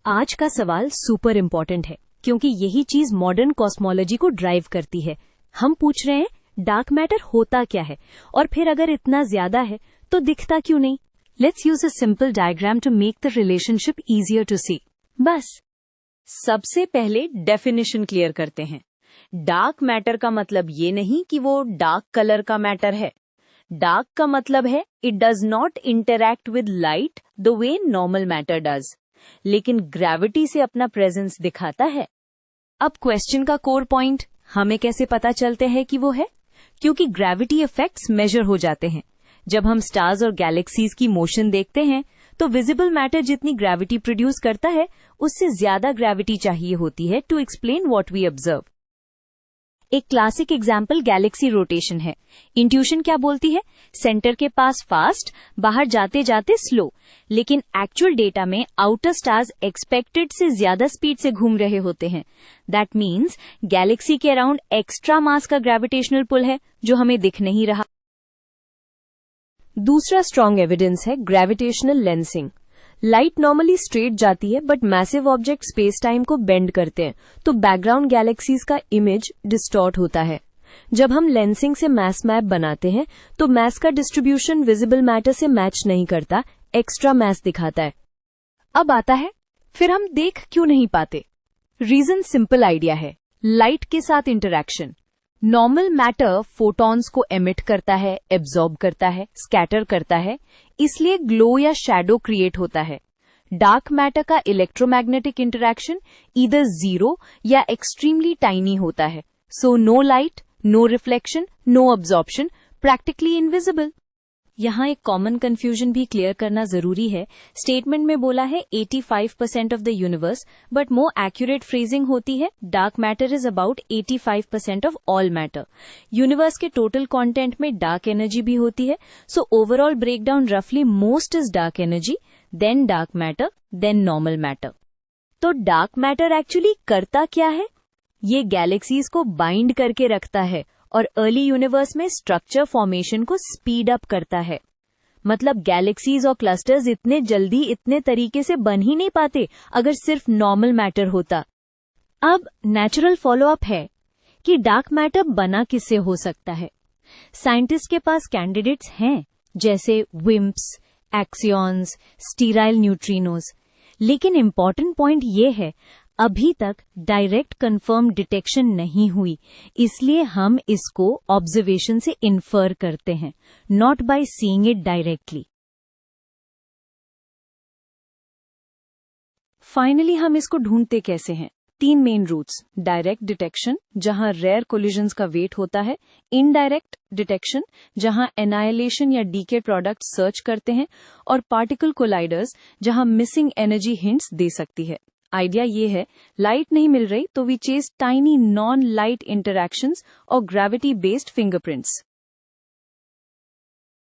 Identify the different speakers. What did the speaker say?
Speaker 1: आज का सवाल सुपर इम्पोर्टेंट है क्योंकि यही चीज मॉडर्न कॉस्मोलॉजी को ड्राइव करती है। हम पूछ रहे हैं डार्क मैटर होता क्या है, और फिर अगर इतना ज्यादा है तो दिखता क्यों नहीं। Let's use a simple diagram to make the relationship easier to see. बस सबसे पहले डेफिनेशन क्लियर करते हैं। डार्क मैटर का मतलब ये नहीं कि वो डार्क कलर का मैटर है। डार्क का मतलब है it does not interact with light the way normal matter does, लेकिन ग्रेविटी से अपना प्रेजेंस दिखाता है। अब क्वेश्चन का कोर पॉइंट, हमें कैसे पता चलते हैं कि वो है? क्योंकि ग्रेविटी इफेक्ट्स मेजर हो जाते हैं। जब हम स्टार्स और गैलेक्सीज की मोशन देखते हैं तो विजिबल मैटर जितनी ग्रेविटी प्रोड्यूस करता है उससे ज्यादा ग्रेविटी चाहिए होती है to explain what we observe. एक क्लासिक एग्जाम्पल गैलेक्सी रोटेशन है। इंट्यूशन क्या बोलती है? सेंटर के पास फास्ट, बाहर जाते जाते स्लो, लेकिन एक्चुअल डेटा में आउटर स्टार्स एक्सपेक्टेड से ज्यादा स्पीड से घूम रहे होते हैं। दैट मीन्स गैलेक्सी के अराउंड एक्स्ट्रा मास का ग्रेविटेशनल पुल है जो हमें दिख नहीं रहा। दूसरा स्ट्रॉन्ग एविडेंस है gravitational lensing. Light normally straight जाती है but massive object space time को बेंड करते हैं तो बैकग्राउंड गैलेक्सीज का इमेज डिस्टॉर्ट होता है। जब हम लेंसिंग से मैस मैप बनाते हैं तो मैस का डिस्ट्रीब्यूशन विजिबल मैटर से मैच नहीं करता, एक्स्ट्रा मैस दिखाता है। अब आता है फिर हम देख क्यों नहीं पाते। रीजन सिंपल आइडिया है, लाइट के साथ इंटरैक्शन। नॉर्मल मैटर फोटॉन्स को एमिट करता है, एब्जॉर्ब करता है, स्कैटर करता है, इसलिए ग्लो या शैडो क्रिएट होता है। डार्क मैटर का इलेक्ट्रोमैग्नेटिक इंटरैक्शन ईदर जीरो या एक्सट्रीमली टाइनी होता है, so no light, no reflection, no absorption, practically invisible. यहाँ एक कॉमन कंफ्यूजन भी क्लियर करना जरूरी है। स्टेटमेंट में बोला है 85% of the universe, but more accurate phrasing होती है dark matter is about 85% of all matter. Universe के टोटल कंटेंट में डार्क एनर्जी भी होती है, सो ओवरऑल ब्रेकडाउन रफली most is dark energy, then dark matter, then normal matter. तो dark matter actually करता क्या है? ये गैलेक्सीज को बाइंड करके रखता है और अर्ली यूनिवर्स में स्ट्रक्चर फॉर्मेशन को स्पीड अप करता है। मतलब गैलेक्सीज और क्लस्टर्स इतने जल्दी इतने तरीके से बन ही नहीं पाते अगर सिर्फ नॉर्मल मैटर होता। अब नेचुरल फॉलोअप है कि डार्क मैटर बना किससे हो सकता है। साइंटिस्ट के पास कैंडिडेट्स हैं जैसे विम्प्स, एक्सियॉन्स, स्टीराइल न्यूट्रिनोज, लेकिन इंपॉर्टेंट पॉइंट ये है अभी तक डायरेक्ट कंफर्म डिटेक्शन नहीं हुई, इसलिए हम इसको ऑब्जर्वेशन से इन्फर करते हैं, not by seeing it directly. Finally हम इसको ढूंढते कैसे हैं? 3 मेन रूट्स। डायरेक्ट डिटेक्शन जहां रेयर कोलिजन्स का वेट होता है, इनडायरेक्ट डिटेक्शन जहां एनाइलेशन या डीके प्रोडक्ट सर्च करते हैं, और पार्टिकल कोलाइडर्स जहां मिसिंग एनर्जी हिंट्स दे सकती है। आइडिया ये है, लाइट नहीं मिल रही तो we chase tiny non light interactions और ग्रेविटी बेस्ड फिंगरप्रिंट्स।